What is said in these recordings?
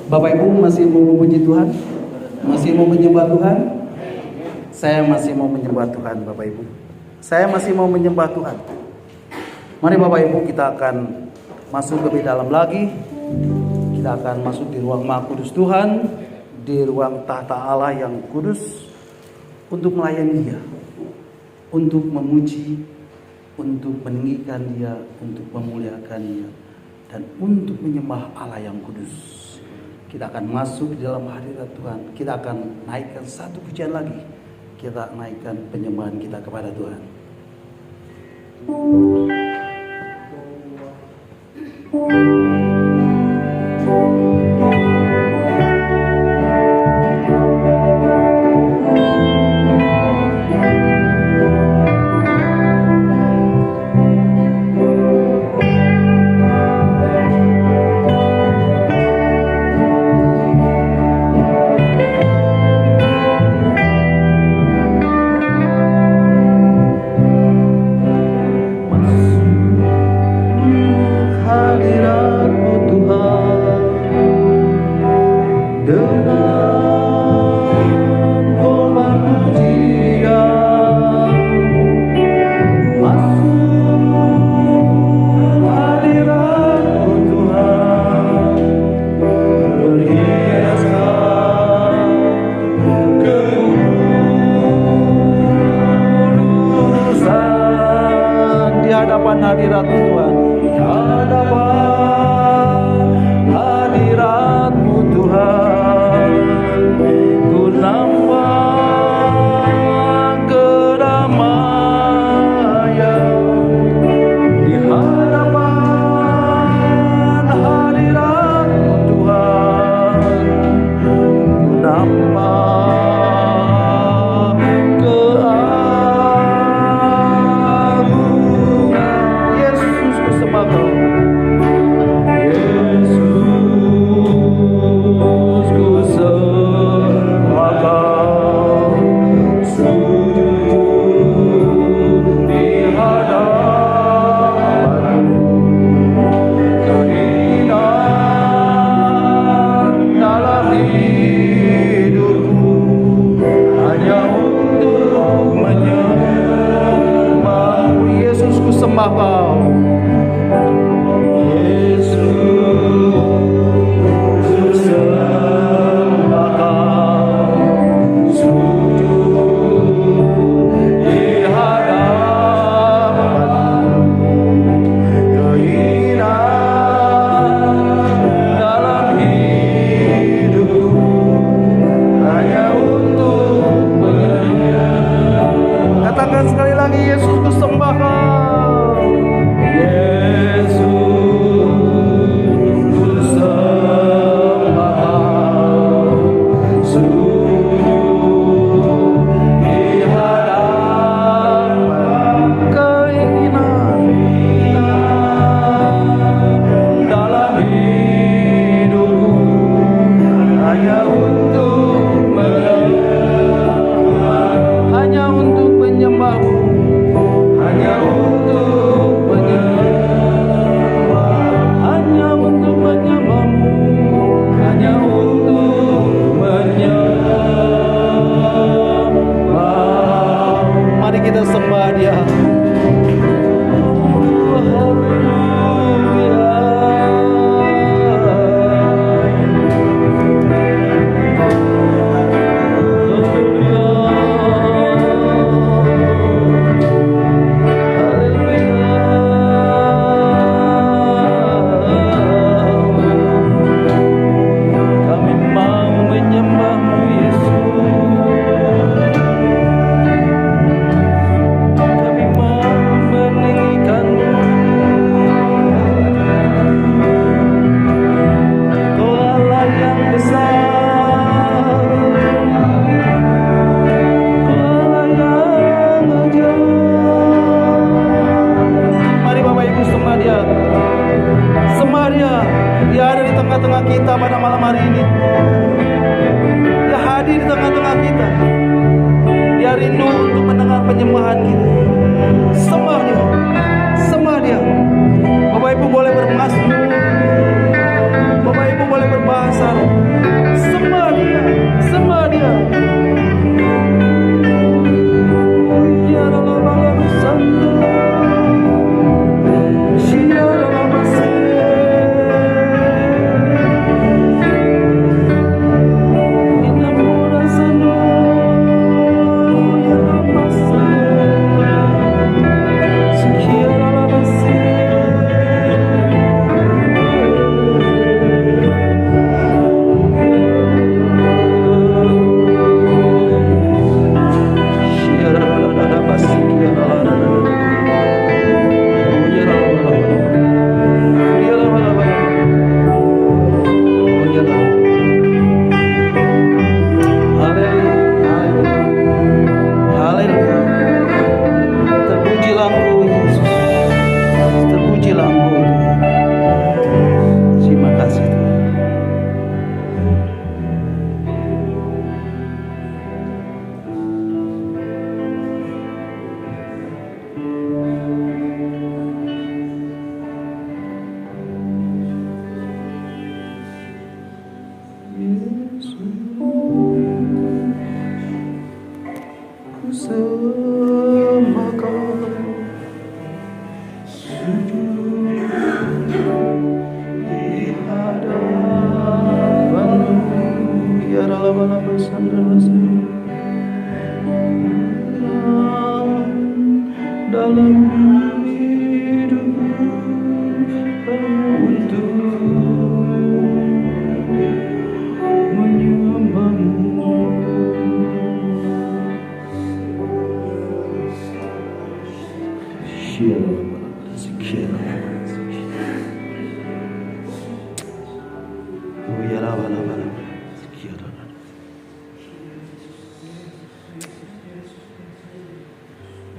Bapak Ibu masih mau memuji Tuhan? Masih mau menyembah Tuhan? Saya masih mau menyembah Tuhan, Bapak Ibu. Saya masih mau menyembah Tuhan. Mari Bapak Ibu, kita akan masuk lebih dalam lagi. Kita akan masuk di ruang Maha Kudus Tuhan, di ruang tahta Allah yang kudus, untuk melayani Dia, untuk memuji, untuk meninggikan Dia, untuk memuliakan Dia, dan untuk menyembah Allah yang kudus. Kita akan masuk di dalam hadirat Tuhan. Kita akan naikkan satu pujian lagi. Kita naikkan penyembahan kita kepada Tuhan. penyembahan kita. Sembah Dia, sembah Dia. Bapak Ibu boleh bermasmur, Bapak Ibu boleh berbahasa.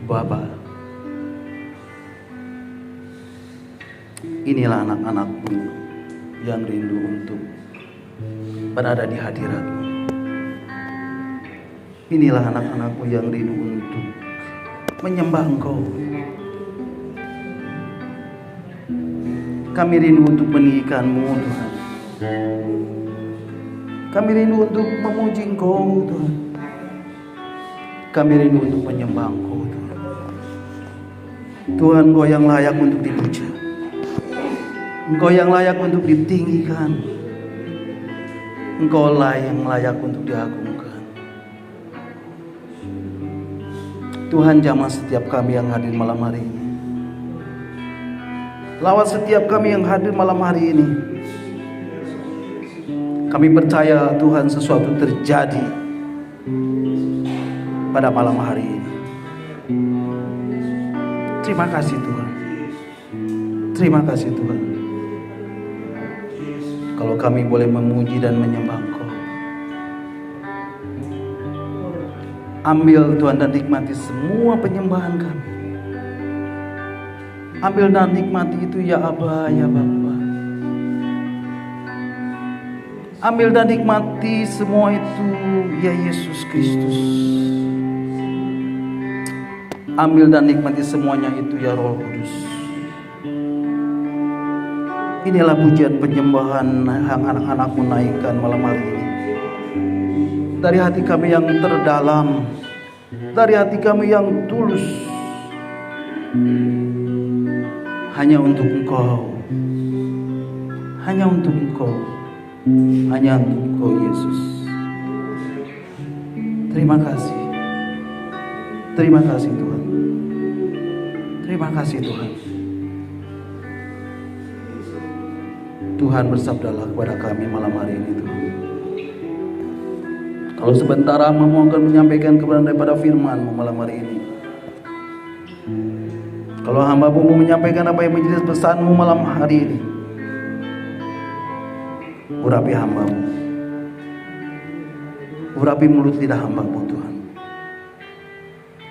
Bapa, inilah anak-anakmu yang rindu untuk berada di hadirat-Mu. Inilah anak-anakmu yang rindu untuk menyembah Engkau. Kami rindu untuk meninggikan-Mu, Tuhan. Kami rindu untuk memuji Engkau, Tuhan. Kami rindu untuk menyembah Engkau, Tuhan. Tuhan, Engkau yang layak untuk dipuja. Engkau yang layak untuk ditinggikan. Engkau lah yang layak untuk diagungkan. Tuhan, jamah setiap kami yang hadir malam hari ini. Lawat setiap kami yang hadir malam hari ini. Kami percaya Tuhan sesuatu terjadi pada malam hari ini. Terima kasih Tuhan. Terima kasih Tuhan. Kalau kami boleh memuji dan menyembah Engkau. Ambil Tuhan dan nikmati semua penyembahan kami. Ambil dan nikmati itu ya Aba, ya Bapa. Ambil dan nikmati semua itu ya Yesus Kristus. Ambil dan nikmati semuanya itu ya Roh Kudus. Inilah pujian penyembahan yang anak-anakmu naikkan malam hari ini. Dari hati kami yang terdalam, dari hati kami yang tulus, hanya untuk Engkau, hanya untuk Engkau, hanya untuk Engkau Yesus. Terima kasih. Terima kasih Tuhan. Terima kasih Tuhan. Tuhan bersabdalah kepada kami malam hari ini Tuhan. Kalau sebentar hamba-Mu akan menyampaikan kebenaran daripada firman-Mu malam hari ini. Kalau hamba-Mu mau menyampaikan apa yang menjadi pesan-Mu malam hari ini, urapi hamba-Mu. Urapi mulut lidah hamba-Mu Tuhan.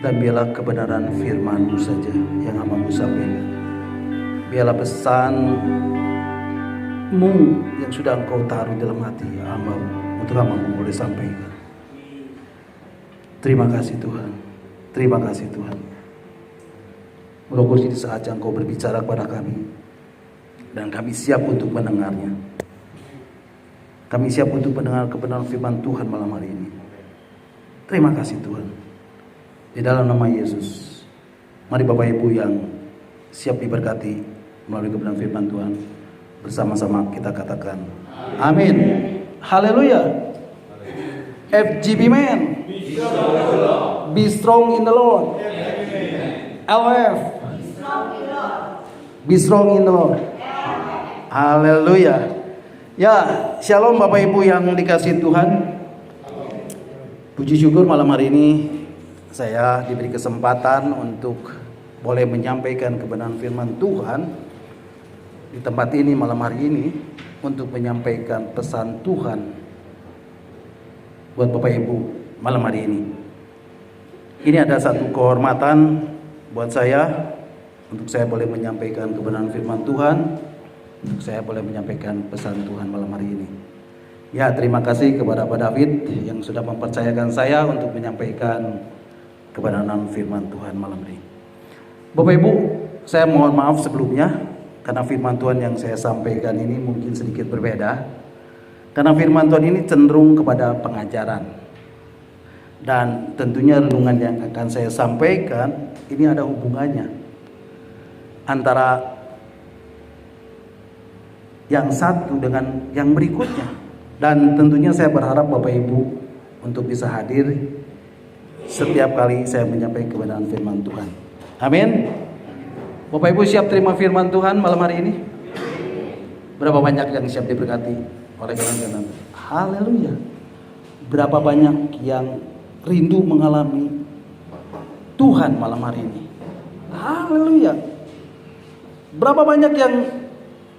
Dan biarlah kebenaran firman-Mu saja yang hamba-Mu sampaikan. Biarlah pesan-Mu yang sudah Engkau taruh dalam hati hamba-Mu untuk hamba-Mu boleh sampaikan. Terima kasih Tuhan. Terima kasih Tuhan. Roh Kudus di saat yang Engkau berbicara kepada kami. Dan kami siap untuk mendengarnya. Kami siap untuk mendengar kebenaran firman Tuhan malam hari ini. Terima kasih Tuhan. Di dalam nama Yesus, mari Bapak Ibu yang siap diberkati melalui kebenaran firman Tuhan, bersama-sama kita katakan amin. Haleluya. FGB men, be strong in the Lord. LF, be strong in the Lord. Haleluya. Ya, shalom Bapak Ibu yang dikasihi Tuhan. Puji syukur malam hari ini saya diberi kesempatan untuk boleh menyampaikan kebenaran firman Tuhan di tempat ini malam hari ini, untuk menyampaikan pesan Tuhan buat Bapak Ibu malam hari ini. Ini ada satu kehormatan buat saya untuk saya boleh menyampaikan kebenaran firman Tuhan, untuk saya boleh menyampaikan pesan Tuhan malam hari ini. Ya, terima kasih kepada Pak David yang sudah mempercayakan saya untuk menyampaikan kebenaran firman Tuhan malam ini. Bapak Ibu, saya mohon maaf sebelumnya karena firman Tuhan yang saya sampaikan ini mungkin sedikit berbeda. Karena firman Tuhan ini cenderung kepada pengajaran. Dan tentunya renungan yang akan saya sampaikan ini ada hubungannya antara yang satu dengan yang berikutnya. Dan tentunya saya berharap Bapak Ibu untuk bisa hadir setiap kali saya menyampaikan kebenaran firman Tuhan. Amin. Bapak Ibu siap terima firman Tuhan malam hari ini? Berapa banyak yang siap diberkati oleh kebenaran? Haleluya. Berapa banyak yang rindu mengalami Tuhan malam hari ini? Haleluya. Berapa banyak yang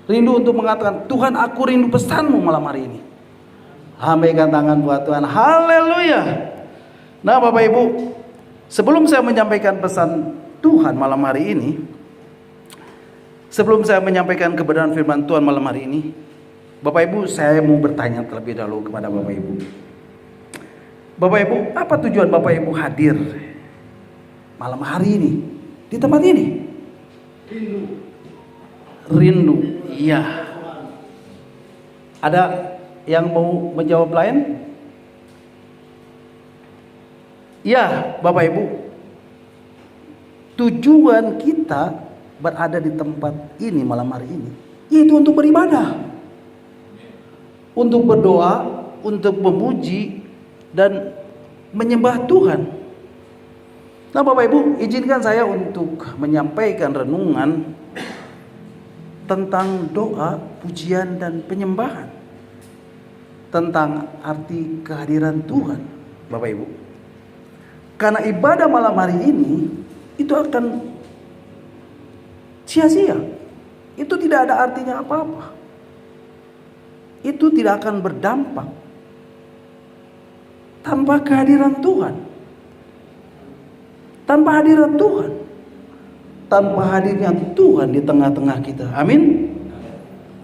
Rindu untuk mengatakan, Tuhan aku rindu pesanmu malam hari ini. Lambaikan tangan buat Tuhan. Haleluya. Nah Bapak Ibu, sebelum saya menyampaikan pesan Tuhan malam hari ini, sebelum saya menyampaikan kebenaran firman Tuhan malam hari ini, Bapak Ibu, saya mau bertanya terlebih dahulu kepada Bapak Ibu. Bapak Ibu, apa tujuan Bapak Ibu hadir malam hari ini di tempat ini? Rindu. Iya. Ada yang mau menjawab lain? Ya, Bapak Ibu. Tujuan kita berada di tempat ini malam hari ini yaitu untuk beribadah, untuk berdoa, untuk memuji dan menyembah Tuhan. Nah Bapak Ibu, izinkan saya untuk menyampaikan renungan tentang doa, pujian dan penyembahan, tentang arti kehadiran Tuhan Bapak Ibu. Karena ibadah malam hari ini itu akan sia-sia. Itu tidak ada artinya apa-apa. Itu tidak akan berdampak tanpa kehadiran Tuhan. Tanpa hadirat Tuhan. Tanpa hadirnya Tuhan di tengah-tengah kita. Amin.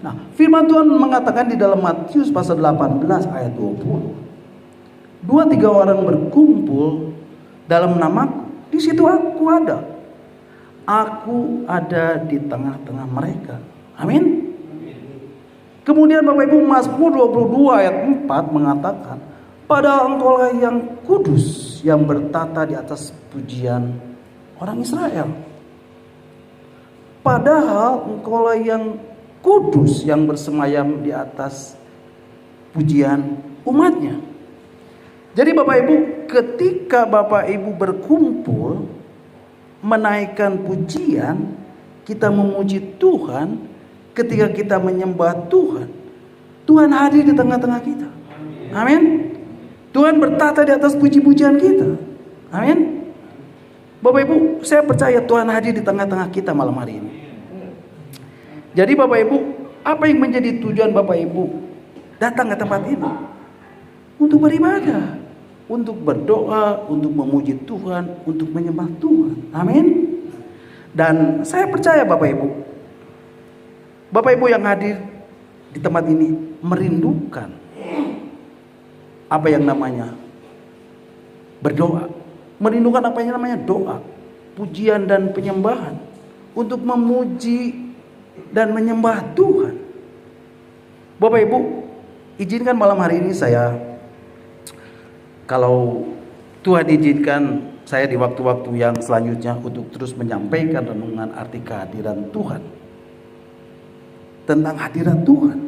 Nah, firman Tuhan mengatakan di dalam Matius pasal 18 ayat 20. 2-3 orang berkumpul dalam namaku, di situ aku ada. Aku ada di tengah-tengah mereka. Amin. Kemudian Bapak Ibu, Mazmur 22 ayat 4 mengatakan, padahal engkaulah yang kudus, yang bertata di atas pujian orang Israel. Padahal engkaulah yang kudus, yang bersemayam di atas pujian umatnya. Jadi Bapak Ibu, ketika Bapak Ibu berkumpul menaikkan pujian, kita memuji Tuhan, ketika kita menyembah Tuhan, Tuhan hadir di tengah-tengah kita. Amin. Tuhan bertata di atas puji-pujian kita. Amin. Bapak Ibu, saya percaya Tuhan hadir di tengah-tengah kita malam hari ini. Jadi Bapak Ibu, apa yang menjadi tujuan Bapak Ibu datang ke tempat ini? Untuk beribadah, untuk berdoa, untuk memuji Tuhan, untuk menyembah Tuhan. Amin. Dan saya percaya Bapak Ibu yang hadir di tempat ini merindukan apa yang namanya berdoa, merindukan apa yang namanya doa, pujian dan penyembahan, untuk memuji dan menyembah Tuhan. Bapak Ibu, izinkan malam hari ini saya, kalau Tuhan izinkan, saya di waktu-waktu yang selanjutnya untuk terus menyampaikan renungan arti kehadiran Tuhan, tentang hadirat Tuhan,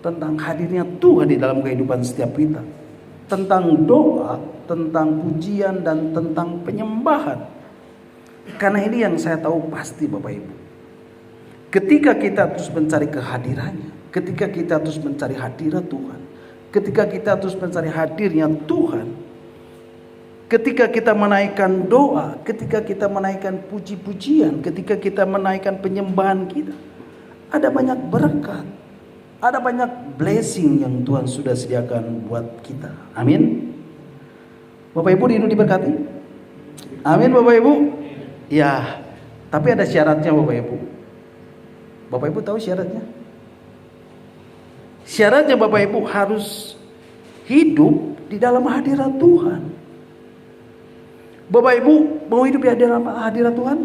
tentang hadirnya Tuhan di dalam kehidupan setiap kita, tentang doa, tentang pujian dan tentang penyembahan. Karena ini yang saya tahu pasti Bapak Ibu, ketika kita terus mencari kehadirannya, ketika kita terus mencari hadirat Tuhan, ketika kita terus mencari hadirnya Tuhan, ketika kita menaikkan doa, ketika kita menaikkan puji-pujian, ketika kita menaikkan penyembahan kita, ada banyak berkat, ada banyak blessing yang Tuhan sudah sediakan buat kita. Amin. Bapak Ibu rindu diberkati? Amin Bapak Ibu. Ya, tapi ada syaratnya Bapak Ibu. Bapak Ibu tahu syaratnya? Syaratnya Bapak Ibu harus hidup di dalam hadirat Tuhan. Bapak Ibu mau hidup di dalam hadirat Tuhan?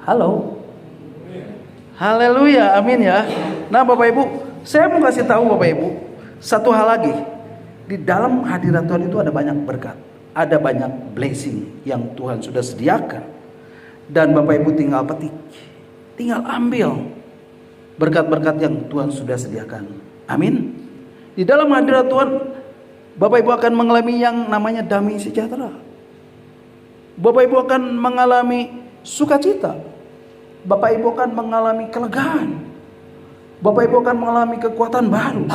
Halo? Haleluya, amin ya. Nah Bapak Ibu, saya mau kasih tahu Bapak Ibu satu hal lagi. Di dalam hadirat Tuhan itu ada banyak berkat, ada banyak blessing yang Tuhan sudah sediakan. Dan Bapak Ibu tinggal petik, tinggal ambil berkat-berkat yang Tuhan sudah sediakan. Amin. Di dalam hadirat Tuhan, Bapak Ibu akan mengalami yang namanya damai sejahtera. Bapak Ibu akan mengalami sukacita. Bapak Ibu akan mengalami kelegaan. Bapak Ibu akan mengalami kekuatan baru.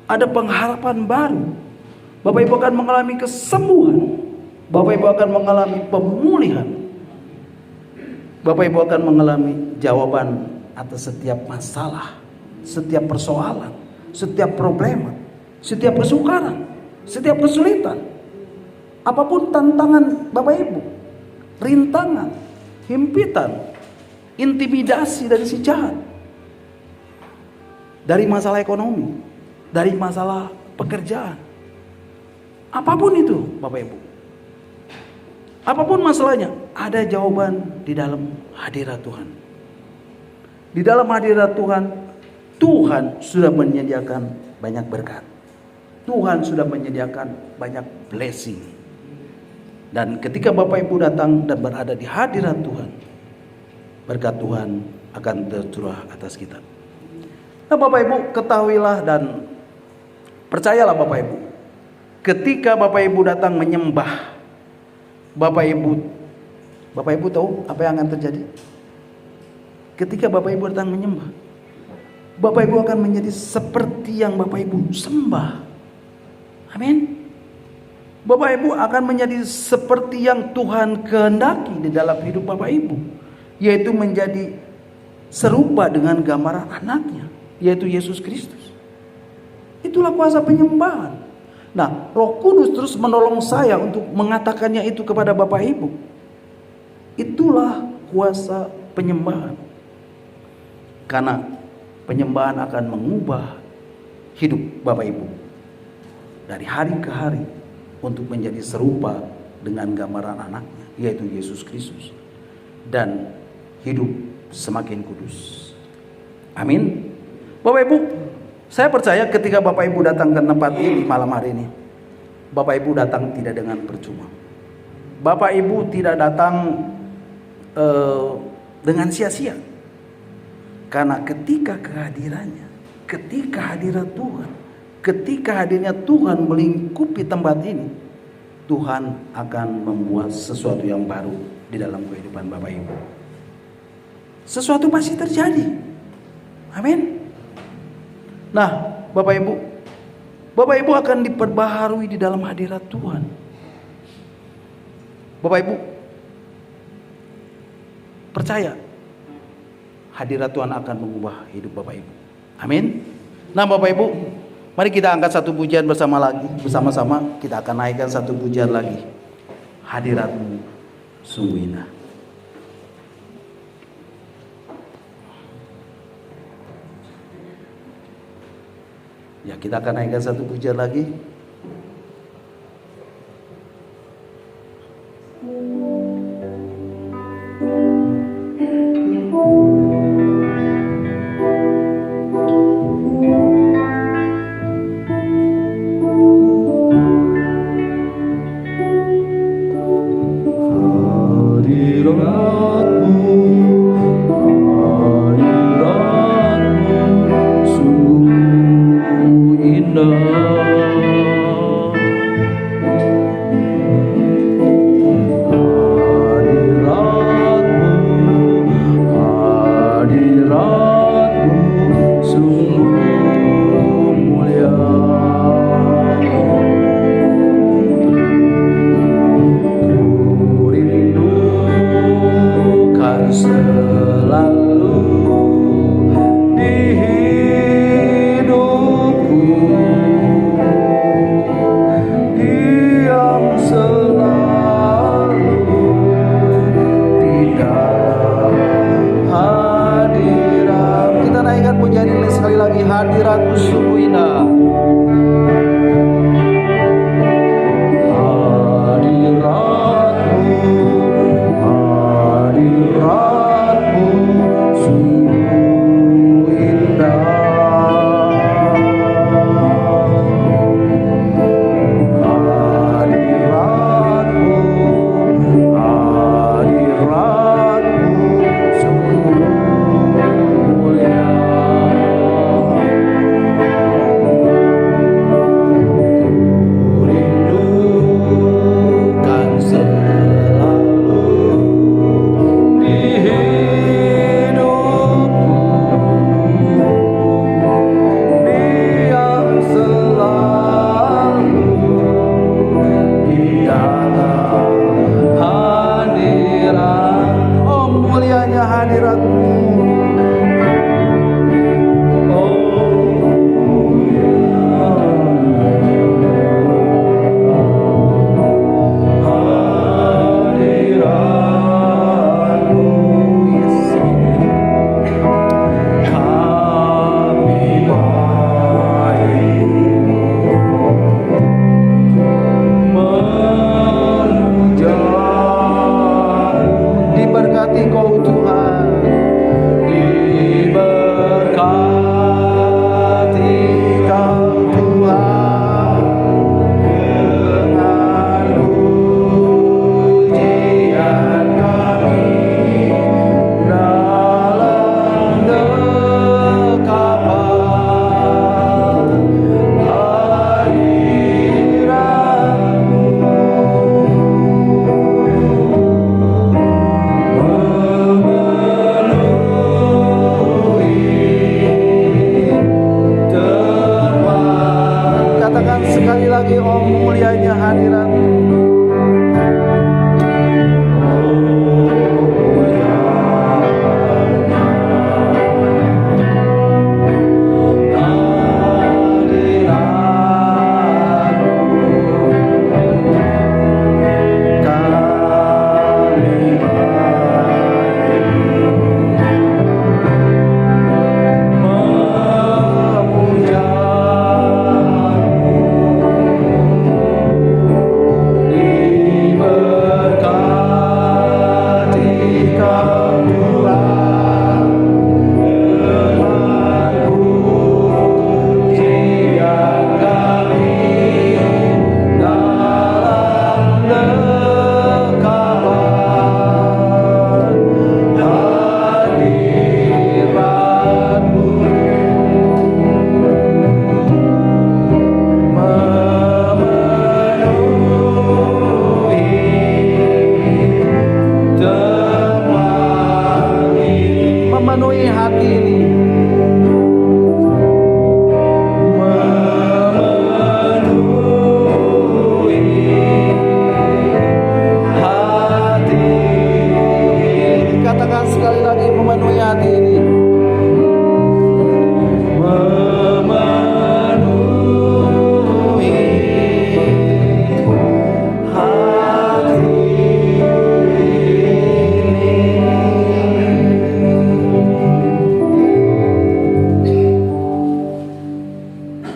Ada pengharapan baru. Bapak Ibu akan mengalami kesembuhan. Bapak Ibu akan mengalami pemulihan. Bapak Ibu akan mengalami jawaban atas setiap masalah, setiap persoalan, setiap problema, setiap kesukaran, setiap kesulitan. Apapun tantangan Bapak Ibu, rintangan, himpitan, intimidasi dari si jahat, dari masalah ekonomi, dari masalah pekerjaan, apapun itu Bapak Ibu, apapun masalahnya, ada jawaban di dalam hadirat Tuhan. Di dalam hadirat Tuhan, Tuhan sudah menyediakan banyak berkat. Tuhan sudah menyediakan banyak blessing. Dan ketika Bapak Ibu datang dan berada di hadirat Tuhan, berkat Tuhan akan tercurah atas kita. Nah Bapak Ibu, ketahuilah dan percayalah Bapak Ibu, ketika Bapak Ibu datang menyembah, Bapak Ibu tahu apa yang akan terjadi? Ketika Bapak Ibu datang menyembah, Bapak Ibu akan menjadi seperti yang Bapak Ibu sembah. Amin. Bapak Ibu akan menjadi seperti yang Tuhan kehendaki di dalam hidup Bapak Ibu, yaitu menjadi serupa dengan gambaran anaknya, yaitu Yesus Kristus. Itulah kuasa penyembahan. Nah, Roh Kudus terus menolong saya untuk mengatakannya itu kepada Bapak Ibu. Itulah kuasa penyembahan. Karena penyembahan akan mengubah hidup Bapak Ibu dari hari ke hari untuk menjadi serupa dengan gambaran anaknya, yaitu Yesus Kristus, dan hidup semakin kudus. Amin. Bapak Ibu, saya percaya ketika Bapak Ibu datang ke tempat ini malam hari ini, Bapak Ibu datang tidak dengan percuma. Bapak Ibu tidak datang dengan sia-sia. Karena ketika kehadirannya, ketika hadirat Tuhan, ketika hadirnya Tuhan melingkupi tempat ini, Tuhan akan membuat sesuatu yang baru di dalam kehidupan Bapak Ibu. Sesuatu pasti terjadi. Amin. Nah, Bapak Ibu akan diperbaharui di dalam hadirat Tuhan. Bapak Ibu percaya, hadirat Tuhan akan mengubah hidup Bapak Ibu. Amin. Nah Bapak Ibu, mari kita angkat satu pujian bersama-sama. Kita akan naikkan satu pujian lagi. Hadirat-Mu sungguh indah. Ya, kita akan naikkan satu pujian lagi.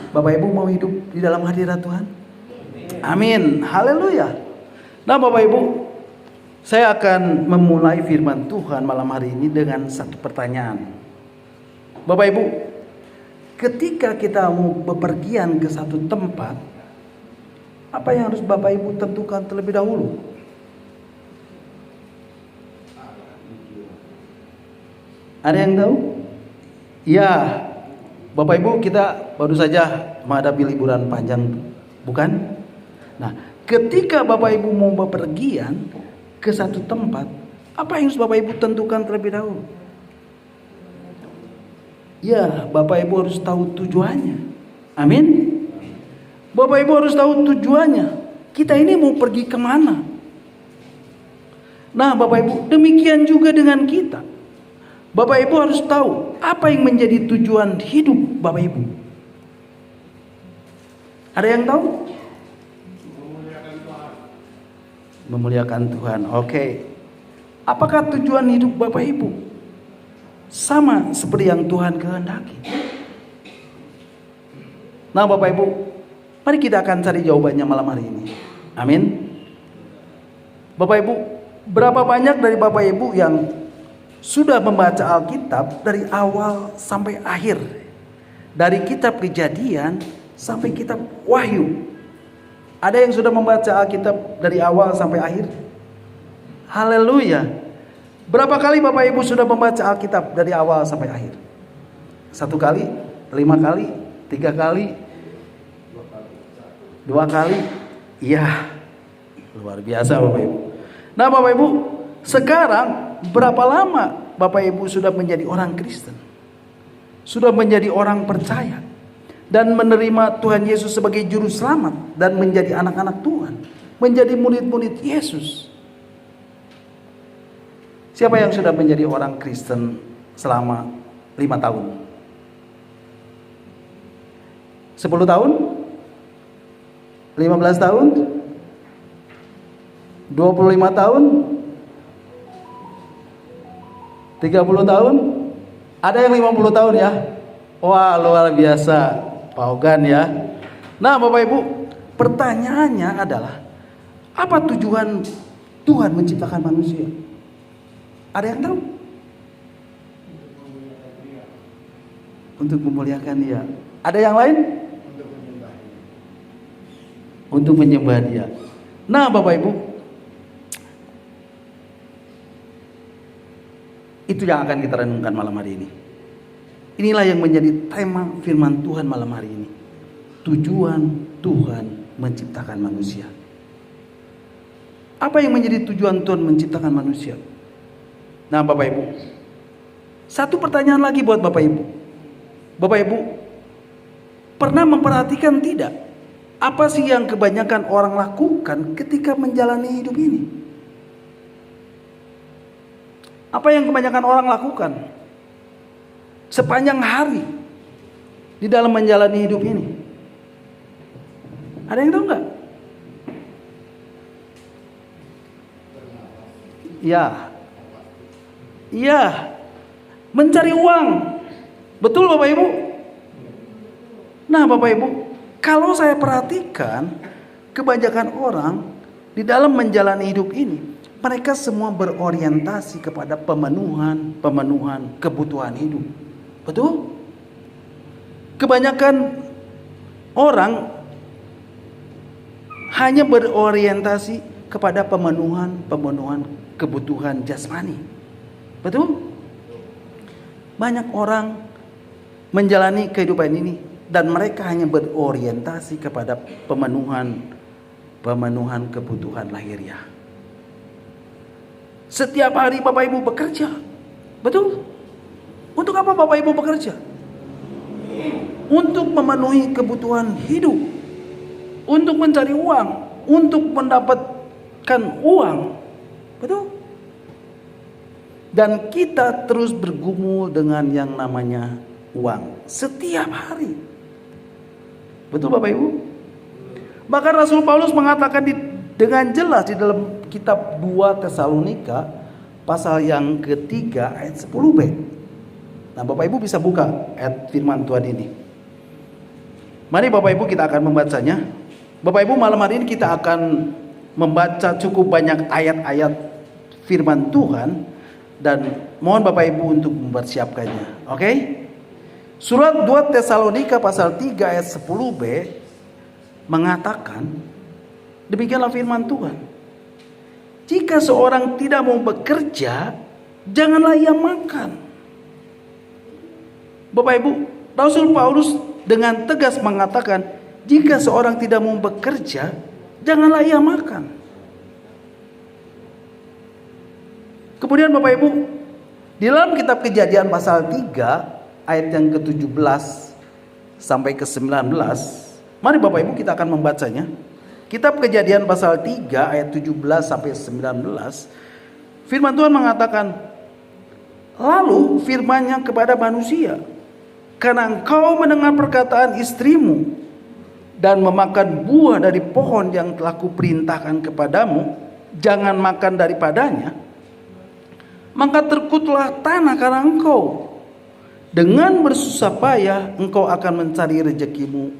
Bapak Ibu mau hidup di dalam hadirat Tuhan? Amin. Haleluya. Nah Bapak Ibu, saya akan memulai firman Tuhan malam hari ini dengan satu pertanyaan. Bapak Ibu, ketika kita mau bepergian ke satu tempat, apa yang harus Bapak Ibu tentukan terlebih dahulu? Ada yang tahu? Ya, Bapak Ibu, kita baru saja menghadapi liburan panjang, bukan? Nah, ketika Bapak Ibu mau bepergian ke satu tempat, apa yang harus Bapak Ibu tentukan terlebih dahulu? Ya, Bapak Ibu harus tahu tujuannya. Amin. Bapak Ibu harus tahu tujuannya. Kita ini mau pergi kemana? Nah Bapak Ibu, demikian juga dengan kita. Bapak Ibu harus tahu apa yang menjadi tujuan hidup Bapak Ibu. Ada yang tahu? Memuliakan Tuhan. Oke. Apakah tujuan hidup Bapak Ibu sama seperti yang Tuhan kehendaki? Nah Bapak Ibu, mari kita akan cari jawabannya malam hari ini. Amin. Bapak Ibu, berapa banyak dari Bapak Ibu yang sudah membaca Alkitab dari awal sampai akhir? Dari kitab Kejadian sampai kitab Wahyu. Ada yang sudah membaca Alkitab dari awal sampai akhir? Haleluya. Berapa kali Bapak Ibu sudah membaca Alkitab dari awal sampai akhir? 1 kali, 5 kali, 3 kali, 2 kali? Iya, luar biasa Bapak Ibu. Nah Bapak Ibu, sekarang berapa lama Bapak Ibu sudah menjadi orang Kristen? Sudah menjadi orang percaya dan menerima Tuhan Yesus sebagai juru selamat dan menjadi anak-anak Tuhan, menjadi murid-murid Yesus. Siapa yang sudah menjadi orang Kristen selama 5 tahun? 10 tahun? 15 tahun? 25 tahun? 30 tahun? Ada yang 50 tahun ya? Wah luar biasa Pak Ogan ya. Nah Bapak Ibu, pertanyaannya adalah, apa tujuan Tuhan menciptakan manusia? Ada yang tahu? Untuk memuliakan Dia. Ada yang lain? Untuk menyembah Dia. Nah Bapak Ibu, itu yang akan kita renungkan malam hari ini. Inilah yang menjadi tema firman Tuhan malam hari ini. Tujuan Tuhan menciptakan manusia. Apa yang menjadi tujuan Tuhan menciptakan manusia? Nah Bapak Ibu, satu pertanyaan lagi buat Bapak Ibu. Bapak Ibu, pernah memperhatikan tidak? Apa sih yang kebanyakan orang lakukan ketika menjalani hidup ini? Apa yang kebanyakan orang lakukan sepanjang hari di dalam menjalani hidup ini? Ada yang tahu nggak? Iya, mencari uang. Betul Bapak Ibu? Nah Bapak Ibu, kalau saya perhatikan kebanyakan orang di dalam menjalani hidup ini, mereka semua berorientasi kepada pemenuhan kebutuhan hidup. Betul? Kebanyakan orang hanya berorientasi kepada pemenuhan kebutuhan jasmani. Betul? Banyak orang menjalani kehidupan ini dan mereka hanya berorientasi kepada pemenuhan kebutuhan lahiriah. Setiap hari Bapak Ibu bekerja. Betul? Untuk apa Bapak Ibu bekerja? Untuk memenuhi kebutuhan hidup. Untuk mencari uang. Untuk mendapatkan uang. Betul? Dan kita terus bergumul dengan yang namanya uang. Setiap hari. Betul Bapak Ibu? Bahkan Rasul Paulus mengatakan dengan jelas di dalam kitab 2 Tesalonika pasal yang ketiga ayat 10b. Nah Bapak Ibu bisa buka ayat firman Tuhan ini. Mari Bapak Ibu kita akan membacanya. Bapak Ibu, malam hari ini kita akan membaca cukup banyak ayat-ayat firman Tuhan, dan mohon Bapak Ibu untuk mempersiapkannya. Oke? Surat 2 Tesalonika pasal 3 ayat 10b mengatakan, demikianlah firman Tuhan. Jika seorang tidak mau bekerja, janganlah ia makan. Bapak Ibu, Rasul Paulus dengan tegas mengatakan, jika seorang tidak mau bekerja, janganlah ia makan. Kemudian Bapak Ibu, di dalam kitab Kejadian pasal 3 ayat yang ke-17 sampai ke-19, mari Bapak Ibu kita akan membacanya. Kitab Kejadian pasal 3 ayat 17 sampai 19. Firman Tuhan mengatakan, lalu firman-Nya kepada manusia, karena engkau mendengar perkataan istrimu dan memakan buah dari pohon yang telah kuperintahkan kepadamu, jangan makan daripadanya, maka terkutuklah tanah karena engkau. Dengan bersusah payah engkau akan mencari rezekimu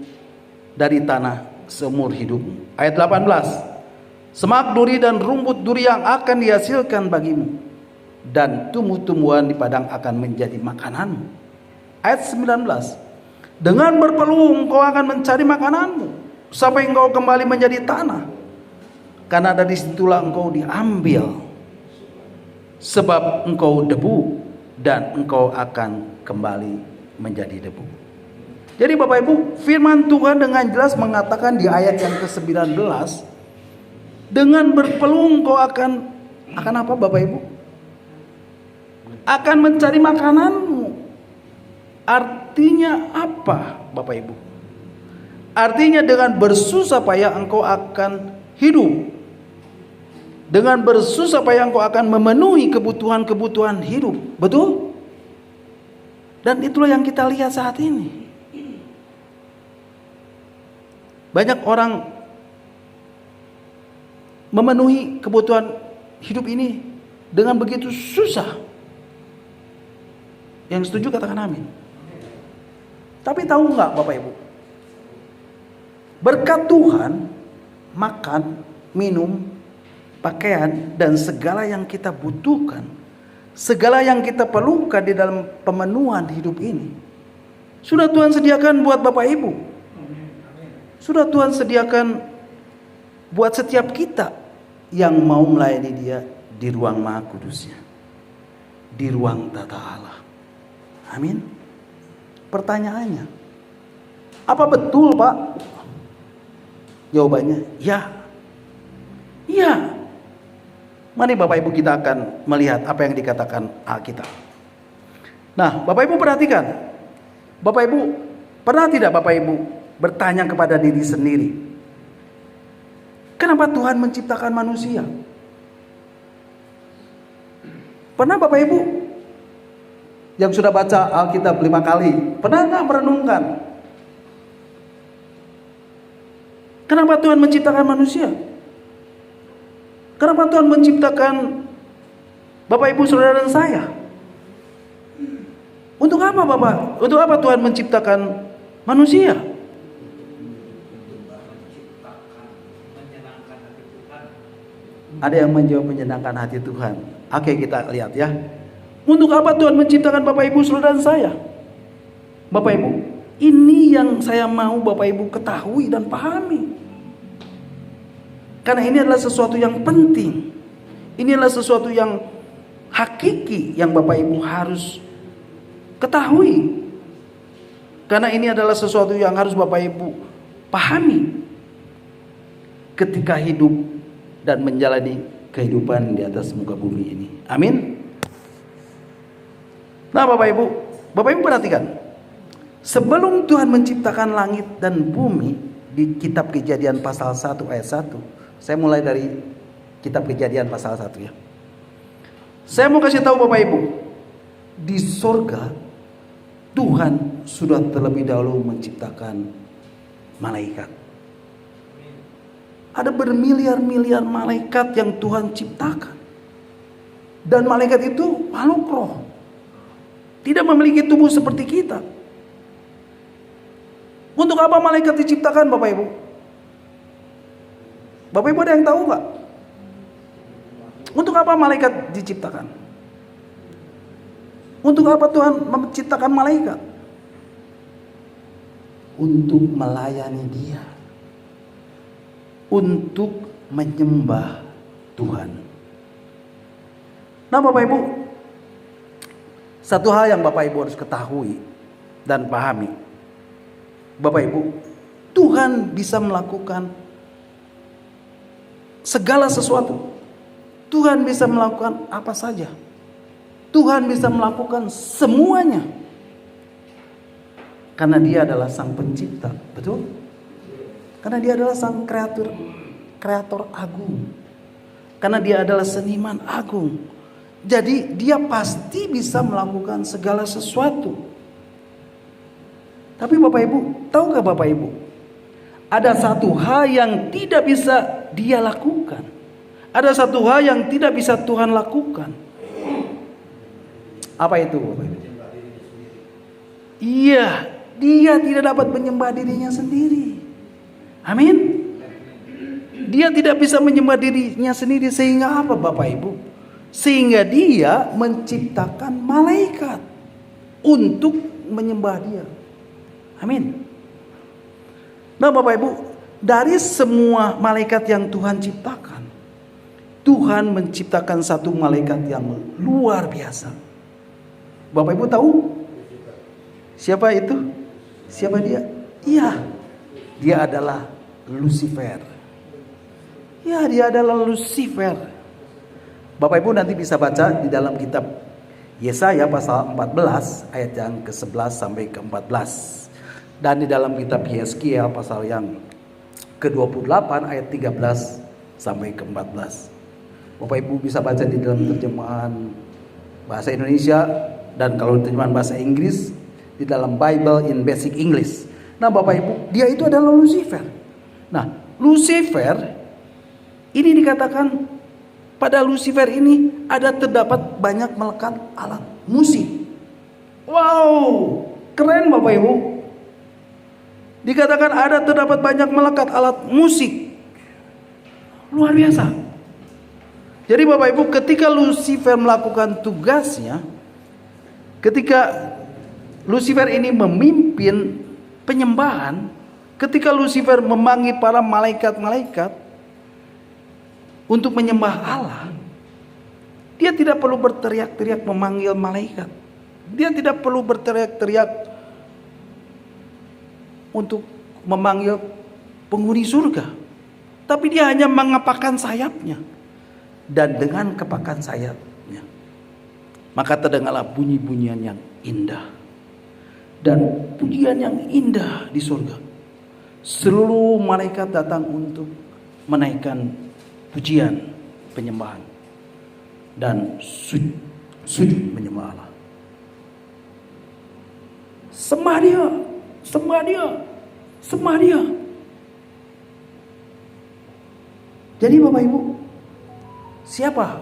dari tanah seumur hidupmu. Ayat 18. Semak duri dan rumput duri yang akan dihasilkan bagimu, dan tumbuh-tumbuhan di padang akan menjadi makananmu. Ayat 19. Dengan berpeluh engkau akan mencari makananmu sampai engkau kembali menjadi tanah, karena dari situlah engkau diambil, sebab engkau debu dan engkau akan kembali menjadi debu. Jadi Bapak Ibu, firman Tuhan dengan jelas mengatakan di ayat yang ke-19, dengan berpeluh engkau akan apa Bapak Ibu? Akan mencari makananmu. Artinya apa Bapak Ibu? Artinya dengan bersusah payah engkau akan hidup. Dengan bersusah payah engkau akan memenuhi kebutuhan-kebutuhan hidup. Betul? Dan itulah yang kita lihat saat ini. Banyak orang memenuhi kebutuhan hidup ini dengan begitu susah. Yang setuju katakan amin. Tapi tahu nggak Bapak Ibu? Berkat Tuhan, makan, minum, pakaian, dan segala yang kita butuhkan, segala yang kita perlukan di dalam pemenuhan hidup ini, sudah Tuhan sediakan buat Bapak Ibu. Sudah Tuhan sediakan buat setiap kita yang mau melayani Dia di ruang Maha Kudusnya, di ruang tata Allah. Amin. Pertanyaannya, apa betul Pak? Jawabannya, ya. Ya. Mari Bapak Ibu kita akan melihat apa yang dikatakan Alkitab. Nah, Bapak Ibu perhatikan. Bapak Ibu, pernah tidak Bapak Ibu bertanya kepada diri sendiri, kenapa Tuhan menciptakan manusia? Pernah Bapak Ibu yang sudah baca Alkitab 5 kali, pernah nggak merenungkan kenapa Tuhan menciptakan manusia? Kenapa Tuhan menciptakan Bapak Ibu saudara dan saya? Untuk apa Bapak? Untuk apa Tuhan menciptakan manusia? Ada yang menjawab menyenangkan hati Tuhan. Oke, kita lihat ya. Untuk apa Tuhan menciptakan Bapak Ibu saudara dan saya? Bapak Ibu, ini yang saya mau Bapak Ibu ketahui dan pahami. Karena ini adalah sesuatu yang penting. Ini adalah sesuatu yang hakiki yang Bapak Ibu harus ketahui. Karena ini adalah sesuatu yang harus Bapak Ibu pahami ketika hidup dan menjalani kehidupan di atas muka bumi ini. Amin. Nah Bapak Ibu perhatikan. Sebelum Tuhan menciptakan langit dan bumi, di kitab Kejadian pasal 1 ayat 1. Saya mulai dari kitab Kejadian pasal 1 ya. Saya mau kasih tahu Bapak Ibu, di sorga Tuhan sudah terlebih dahulu menciptakan malaikat. Ada bermiliar-miliar malaikat yang Tuhan ciptakan. Dan malaikat itu makhluk roh, tidak memiliki tubuh seperti kita. Untuk apa malaikat diciptakan, Bapak Ibu? Bapak Ibu ada yang tahu nggak? Untuk apa malaikat diciptakan? Untuk apa Tuhan menciptakan malaikat? Untuk melayani Dia, untuk menyembah Tuhan. Nah Bapak Ibu, satu hal yang Bapak Ibu harus ketahui dan pahami, Bapak Ibu, Tuhan bisa melakukan segala sesuatu. Tuhan bisa melakukan apa saja. Tuhan bisa melakukan semuanya. Karena Dia adalah Sang Pencipta, betul? Karena Dia adalah Sang Kreator agung. Karena Dia adalah seniman agung. Jadi Dia pasti bisa melakukan segala sesuatu. Tapi Bapak Ibu, tahukah Bapak Ibu? Ada satu hal yang tidak bisa Dia lakukan. Ada satu hal yang tidak bisa Tuhan lakukan. Apa itu Bapak Ibu? Iya, Dia tidak dapat menyembah dirinya sendiri. Amin. Dia tidak bisa menyembah dirinya sendiri, sehingga apa Bapak Ibu? Sehingga Dia menciptakan malaikat untuk menyembah Dia. Amin. Nah Bapak Ibu, dari semua malaikat yang Tuhan ciptakan, Tuhan menciptakan satu malaikat yang luar biasa. Bapak Ibu tahu siapa itu? Siapa dia? Iya, dia adalah Lucifer. Ya, dia adalah Lucifer. Bapak Ibu nanti bisa baca di dalam kitab Yesaya pasal 14 ayat yang ke-11 sampai ke-14. Dan di dalam kitab Yeskiel pasal yang ke-28 ayat 13 sampai ke-14. Bapak Ibu bisa baca di dalam terjemahan bahasa Indonesia, dan kalau terjemahan bahasa Inggris di dalam Bible in Basic English. Nah Bapak Ibu, dia itu adalah Lucifer. Nah Lucifer ini dikatakan, pada Lucifer ini terdapat banyak melekat alat musik. Wow, keren Bapak Ibu. Dikatakan terdapat banyak melekat alat musik. Luar biasa. Jadi Bapak Ibu, ketika Lucifer melakukan tugasnya, ketika Lucifer ini memimpin penyembahan, ketika Lucifer memanggil para malaikat-malaikat untuk menyembah Allah, dia tidak perlu berteriak-teriak memanggil malaikat. Dia tidak perlu berteriak-teriak untuk memanggil penghuni surga. Tapi dia hanya mengepakkan sayapnya. Dan dengan kepakan sayapnya, maka terdengarlah bunyi-bunyian yang indah. Dan pujian yang indah di surga. Seluruh malaikat datang untuk menaikkan pujian, penyembahan, dan sujud menyembah Allah. Sembah Dia, sembah Dia, sembah Dia. Jadi Bapak Ibu, siapa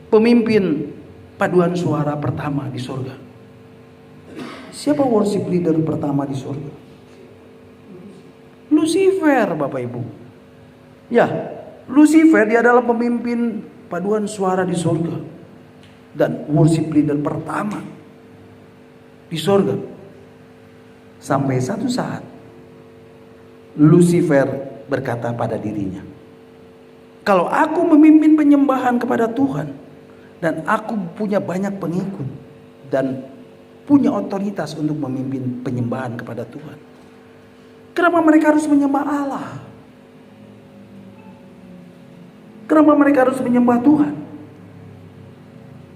pemimpin paduan suara pertama di surga? Siapa worship leader pertama di surga? Lucifer Bapak Ibu. Ya, Lucifer dia adalah pemimpin paduan suara di surga dan worship leader pertama di surga. Sampai satu saat Lucifer berkata pada dirinya, kalau aku memimpin penyembahan kepada Tuhan dan aku punya banyak pengikut dan punya otoritas untuk memimpin penyembahan kepada Tuhan, kenapa mereka harus menyembah Allah? Kenapa mereka harus menyembah Tuhan?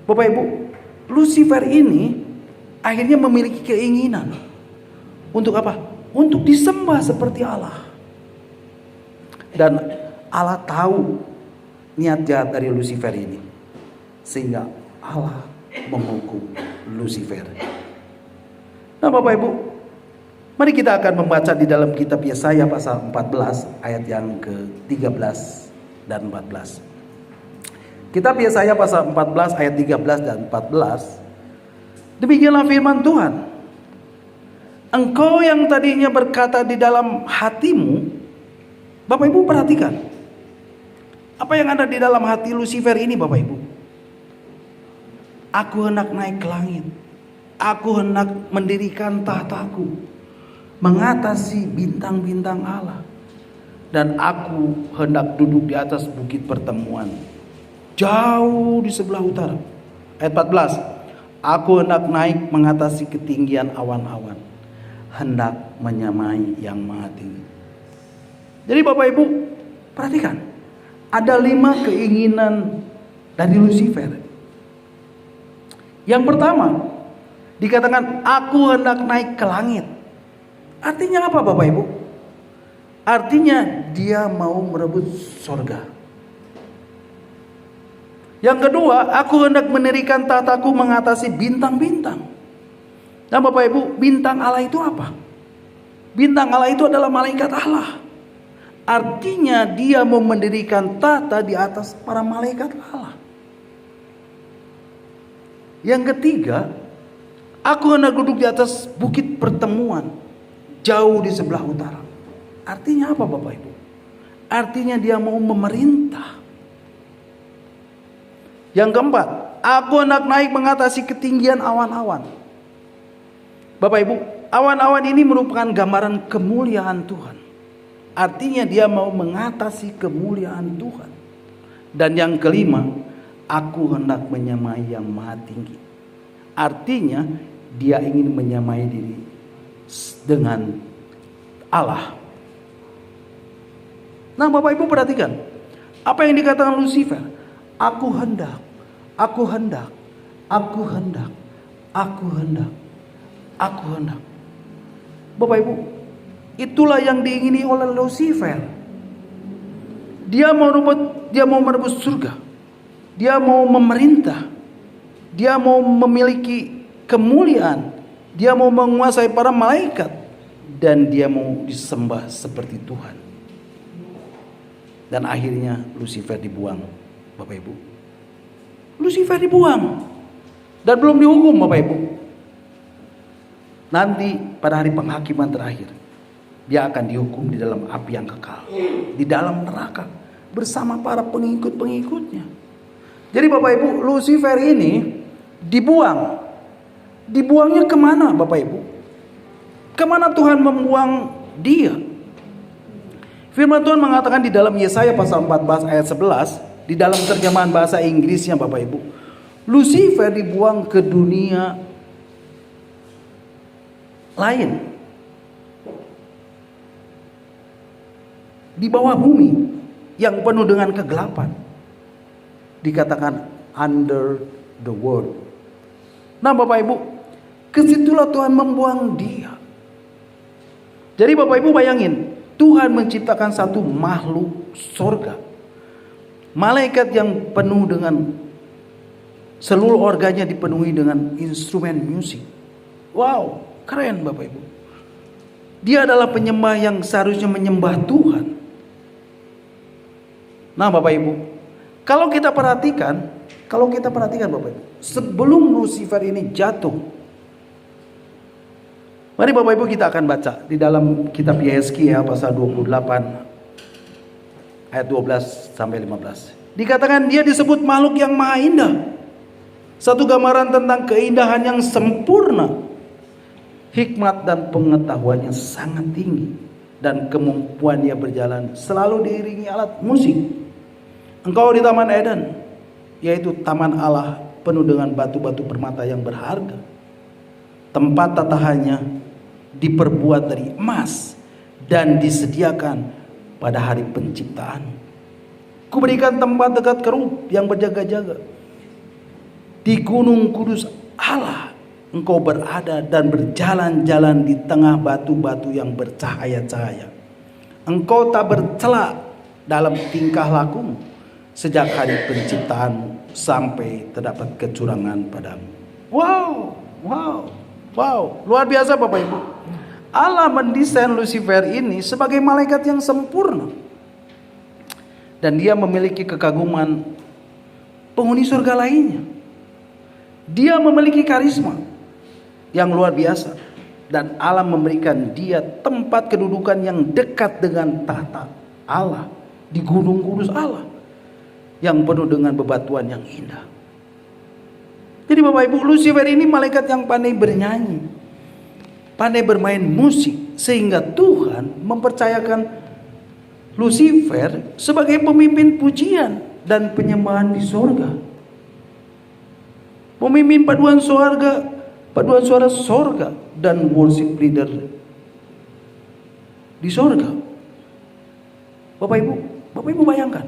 Bapak Ibu, Lucifer ini akhirnya memiliki keinginan untuk apa? Untuk disembah seperti Allah. Dan Allah tahu niat jahat dari Lucifer ini, sehingga Allah menghukum Lucifer. Nah Bapak Ibu, mari kita akan membaca di dalam kitab Yesaya pasal 14 ayat yang ke-13 dan 14. Kitab Yesaya pasal 14 ayat 13 dan 14. Demikianlah firman Tuhan. Engkau yang tadinya berkata di dalam hatimu, Bapak Ibu perhatikan. Apa yang ada di dalam hati Lucifer ini Bapak Ibu? Aku hendak naik ke langit. Aku hendak mendirikan tahtaku, mengatasi bintang-bintang Allah. Dan aku hendak duduk di atas bukit pertemuan, jauh di sebelah utara. Ayat 14. Aku hendak naik mengatasi ketinggian awan-awan, hendak menyamai yang maha tinggi. Jadi Bapak Ibu perhatikan, ada 5 keinginan dari Lucifer. Yang pertama dikatakan aku hendak naik ke langit. Artinya apa Bapak Ibu? Artinya dia mau merebut sorga. Yang kedua, aku hendak mendirikan tahtaku mengatasi bintang-bintang. Nah Bapak Ibu, bintang Allah itu apa? Bintang Allah itu adalah malaikat Allah. Artinya dia mau mendirikan tahta di atas para malaikat Allah. Yang ketiga, aku hendak duduk di atas bukit pertemuan, jauh di sebelah utara. Artinya apa Bapak Ibu? Artinya dia mau memerintah. Yang keempat, aku hendak naik mengatasi ketinggian awan-awan. Bapak Ibu, awan-awan ini merupakan gambaran kemuliaan Tuhan. Artinya dia mau mengatasi kemuliaan Tuhan. Dan yang kelima, aku hendak menyamai yang maha tinggi. Artinya dia ingin menyamai diri dengan Allah. Nah Bapak Ibu perhatikan, apa yang dikatakan Lucifer? Aku hendak, aku hendak, aku hendak, aku hendak, aku hendak. Bapak Ibu, itulah yang diingini oleh Lucifer. Dia mau merebut surga. Dia mau memerintah. Dia mau memiliki kemuliaan. Dia mau menguasai para malaikat. Dan dia mau disembah seperti Tuhan. Dan akhirnya Lucifer dibuang Bapak Ibu. Lucifer dibuang. Dan belum dihukum Bapak Ibu. Nanti pada hari penghakiman terakhir, dia akan dihukum di dalam api yang kekal, di dalam neraka bersama para pengikut-pengikutnya. Jadi Bapak Ibu, Lucifer ini dibuang. Dibuangnya kemana Bapak Ibu? Kemana Tuhan membuang dia? Firman Tuhan mengatakan di dalam Yesaya pasal 14 ayat 11, di dalam terjemahan bahasa Inggrisnya Bapak Ibu, Lucifer dibuang ke dunia lain, di bawah bumi yang penuh dengan kegelapan. Dikatakan under the world. Nah Bapak Ibu, kesitulah Tuhan membuang dia. Jadi Bapak Ibu bayangin, Tuhan menciptakan satu makhluk sorga, malaikat yang penuh dengan seluruh organnya dipenuhi dengan instrumen musik. Wow, keren Bapak Ibu. Dia adalah penyembah yang seharusnya menyembah Tuhan. Nah Bapak Ibu, kalau kita perhatikan Bapak Ibu, sebelum Lucifer ini jatuh, mari Bapak Ibu kita akan baca di dalam kitab Yehezkiel pasal 28 ayat 12 sampai 15. Dikatakan dia disebut makhluk yang maha indah. Satu gambaran tentang keindahan yang sempurna. Hikmat dan pengetahuannya sangat tinggi, dan kemampuannya berjalan selalu diiringi alat musik. Engkau di Taman Eden, yaitu taman Allah penuh dengan batu-batu permata yang berharga. Tempat tatahannya diperbuat dari emas dan disediakan pada hari penciptaan. Kuberikan tempat dekat kerub yang berjaga-jaga. Di gunung kudus Allah engkau berada dan berjalan-jalan di tengah batu-batu yang bercahaya-cahaya. Engkau tak bercela dalam tingkah lakumu sejak hari penciptaanmu sampai terdapat kecurangan padamu. Wow, wow, wow, luar biasa Bapak Ibu. Allah mendesain Lucifer ini sebagai malaikat yang sempurna. Dan dia memiliki kekaguman penghuni surga lainnya. Dia memiliki karisma yang luar biasa. dan Allah memberikan dia tempat kedudukan yang dekat dengan tahta Allah di gunung kudus Allah yang penuh dengan bebatuan yang indah. Jadi Bapak Ibu, Lucifer ini malaikat yang pandai bernyanyi, pandai bermain musik, sehingga Tuhan mempercayakan Lucifer sebagai pemimpin pujian dan penyembahan di sorga. Pemimpin paduan suara sorga dan worship leader di sorga. Bapak Ibu bayangkan,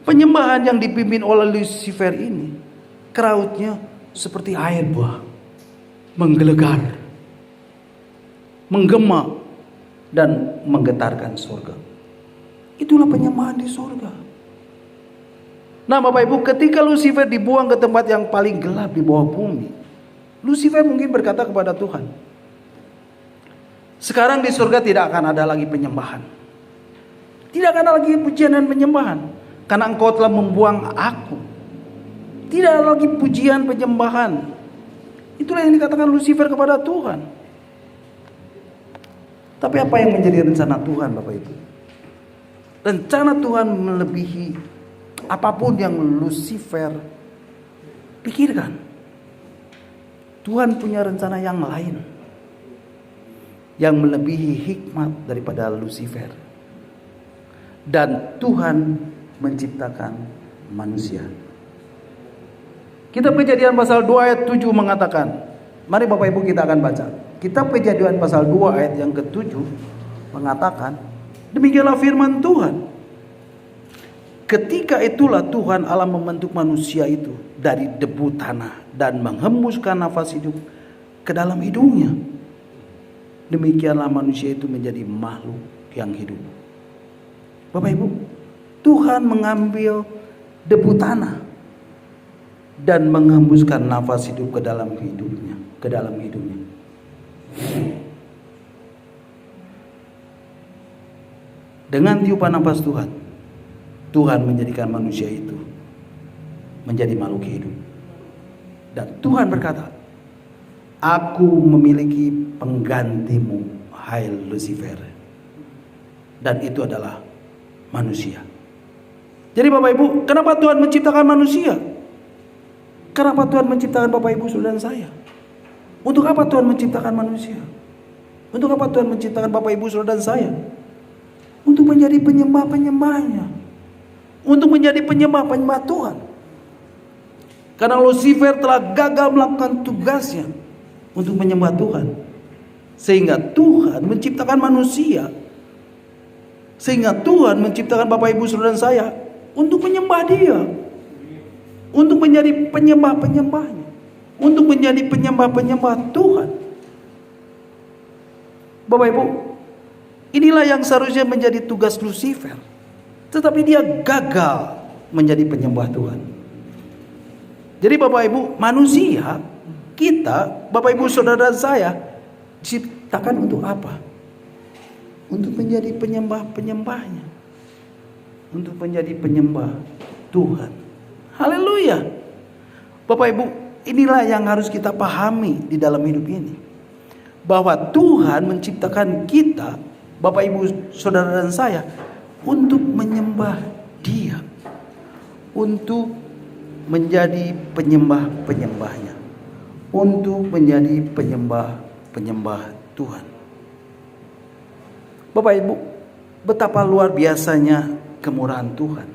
penyembahan yang dipimpin oleh Lucifer ini, krautnya seperti air bah, menggelegar, menggema, dan menggetarkan sorga. Itulah penyembahan di sorga. Nah Bapak Ibu, ketika Lucifer dibuang ke tempat yang paling gelap di bawah bumi, Lucifer mungkin berkata kepada Tuhan, sekarang di surga tidak akan ada lagi penyembahan, tidak akan ada lagi pujian dan penyembahan, karena engkau telah membuang aku. Tidak ada lagi pujian penyembahan. Itulah yang dikatakan Lucifer kepada Tuhan. Tapi apa yang menjadi rencana Tuhan Bapak Ibu? Rencana Tuhan melebihi apapun yang Lucifer pikirkan. Tuhan punya rencana yang lain, yang melebihi hikmat daripada Lucifer. Dan Tuhan menciptakan manusia. Kitab Kejadian pasal 2 ayat 7 mengatakan, mari Bapak Ibu kita akan baca. Kitab Kejadian pasal 2 ayat yang ke-7 mengatakan, demikianlah firman Tuhan. Ketika itulah Tuhan Allah membentuk manusia itu dari debu tanah dan menghembuskan nafas hidup ke dalam hidungnya. Demikianlah manusia itu menjadi makhluk yang hidup. Bapak Ibu, Tuhan mengambil debu tanah dan menghembuskan nafas hidup ke dalam hidupnya, Dengan tiupan nafas Tuhan, Tuhan menjadikan manusia itu menjadi makhluk hidup. Dan Tuhan berkata, aku memiliki penggantimu, hai Lucifer. Dan itu adalah manusia. Jadi Bapak Ibu, kenapa Tuhan menciptakan manusia? Kenapa Tuhan menciptakan Bapak Ibu saudara saya? Untuk apa Tuhan menciptakan manusia? Untuk apa Tuhan menciptakan Bapak Ibu saudara saya? Untuk menjadi penyembah-penyembahnya, untuk menjadi penyembah-penyembah Tuhan. Karena Lucifer telah gagal melakukan tugasnya untuk menyembah Tuhan, sehingga Tuhan menciptakan manusia, sehingga Tuhan menciptakan Bapak Ibu saudara saya untuk menyembah Dia, untuk menjadi penyembah-penyembahnya, untuk menjadi penyembah-penyembah Tuhan. Bapak Ibu, inilah yang seharusnya menjadi tugas Lucifer, tetapi dia gagal menjadi penyembah Tuhan. Jadi Bapak Ibu, manusia, kita, Bapak Ibu saudara saya, diciptakan untuk apa? Untuk menjadi penyembah-penyembahnya, untuk menjadi penyembah Tuhan. Haleluya. Bapak Ibu, inilah yang harus kita pahami di dalam hidup ini, bahwa Tuhan menciptakan kita, Bapak Ibu saudara dan saya, untuk menyembah Dia, untuk menjadi penyembah-penyembahnya, untuk menjadi penyembah-penyembah Tuhan. Bapak Ibu, betapa luar biasanya kemurahan Tuhan,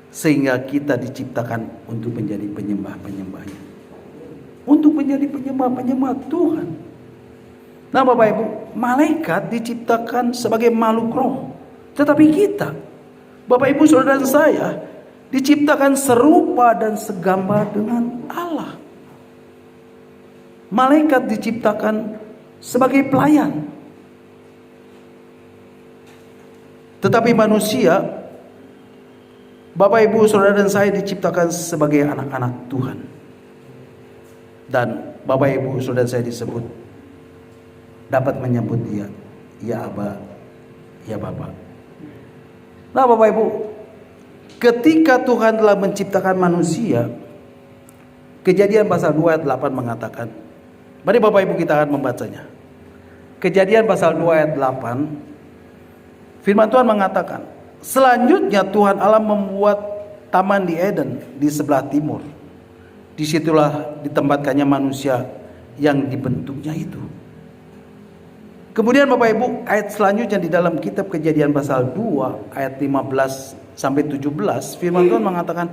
sehingga kita diciptakan untuk menjadi penyembah-penyembahnya, untuk menjadi penyembah-penyembah Tuhan. Nah Bapak Ibu, malaikat diciptakan sebagai makhluk roh, tetapi kita, Bapak Ibu saudara dan saya, diciptakan serupa dan segambar dengan Allah. Malaikat diciptakan sebagai pelayan, tetapi manusia, Bapak Ibu saudara dan saya, diciptakan sebagai anak-anak Tuhan. Dan Bapak Ibu saudara saya disebut, dapat menyebut Dia, ya Aba, ya Bapa. Nah Bapak Ibu, ketika Tuhan telah menciptakan manusia, Kejadian pasal 2 ayat 8 mengatakan, mari Bapak Ibu kita akan membacanya. Kejadian pasal 2 ayat 8, firman Tuhan mengatakan, selanjutnya Tuhan Allah membuat taman di Eden di sebelah timur. Disitulah ditempatkannya manusia yang dibentuknya itu. Kemudian Bapak Ibu, ayat selanjutnya di dalam kitab Kejadian pasal 2 ayat 15 sampai 17, firman Tuhan mengatakan,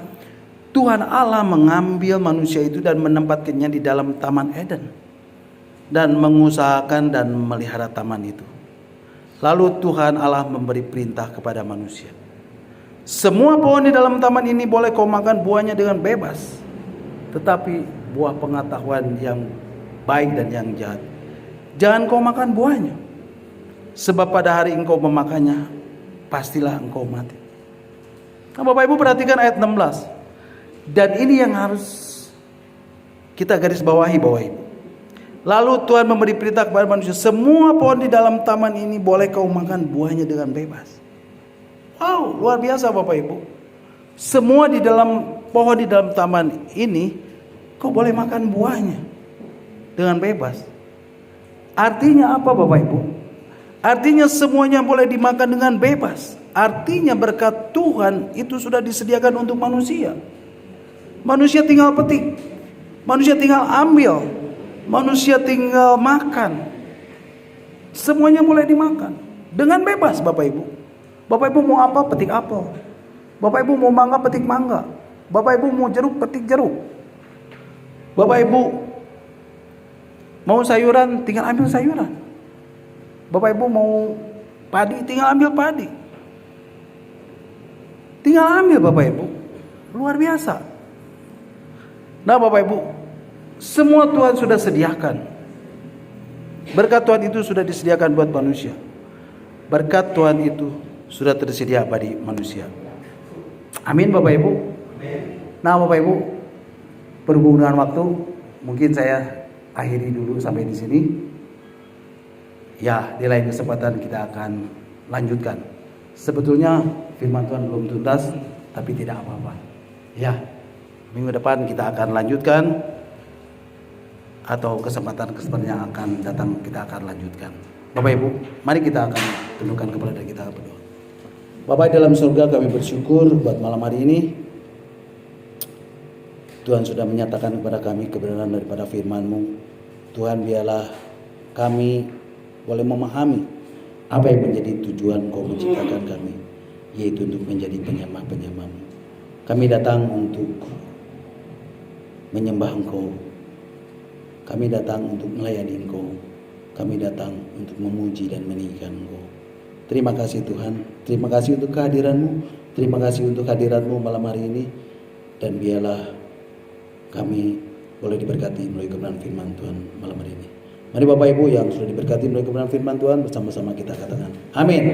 Tuhan Allah mengambil manusia itu dan menempatkannya di dalam taman Eden dan mengusahakan dan memelihara taman itu. Lalu Tuhan Allah memberi perintah kepada manusia, semua pohon di dalam taman ini boleh kau makan buahnya dengan bebas, tetapi buah pengetahuan yang baik dan yang jahat jangan kau makan buahnya, sebab pada hari engkau memakannya pastilah engkau mati. Nah, Bapak Ibu perhatikan ayat 16. Dan ini yang harus kita garis bawahi, Bapak Ibu. Lalu Tuhan memberi perintah kepada manusia, semua pohon di dalam taman ini boleh kau makan buahnya dengan bebas. Wow, luar biasa Bapak Ibu. Semua di dalam pohon di dalam taman ini kau boleh makan buahnya dengan bebas. Artinya apa Bapak Ibu? Artinya semuanya boleh dimakan dengan bebas. Artinya berkat Tuhan itu sudah disediakan untuk manusia. Manusia tinggal petik, manusia tinggal ambil, manusia tinggal makan. Semuanya boleh dimakan dengan bebas Bapak Ibu. Bapak Ibu mau apa, petik apel. Bapak Ibu mau mangga, petik mangga. Bapak Ibu mau jeruk, petik jeruk. Bapak Ibu mau sayuran, tinggal ambil sayuran. Bapak Ibu mau padi, tinggal ambil padi. Tinggal ambil Bapak Ibu. Luar biasa. Nah Bapak Ibu, semua Tuhan sudah sediakan. Berkat Tuhan itu sudah disediakan buat manusia. Berkat Tuhan itu sudah tersedia bagi manusia. Amin Bapak Ibu. Nah Bapak Ibu, berhubung dengan waktu, mungkin saya akhiri dulu sampai di sini. Ya, di lain kesempatan kita akan lanjutkan. Sebetulnya firman Tuhan belum tuntas, tapi tidak apa-apa. Ya, minggu depan kita akan lanjutkan, atau kesempatan-kesempatan yang akan datang kita akan lanjutkan. Bapak Ibu, mari kita akan tundukkan kepala dan kita berdoa. Bapak dalam surga, kami bersyukur buat malam hari ini. Tuhan sudah menyatakan kepada kami kebenaran daripada firman-Mu. Tuhan, biarlah kami boleh memahami apa yang menjadi tujuan Kau menciptakan kami, yaitu untuk menjadi penyembah-penyembah-Mu. Kami datang untuk menyembah Engkau. Kami datang untuk melayani Engkau. Kami datang untuk memuji dan meninggikan Engkau. Terima kasih Tuhan. Terima kasih untuk kehadiran-Mu. Terima kasih untuk hadirat-Mu malam hari ini. Dan biarlah kami boleh diberkati melalui kebenaran firman Tuhan malam hari ini. Mari Bapak Ibu yang sudah diberkati melalui kebenaran firman Tuhan, bersama-sama kita katakan amin.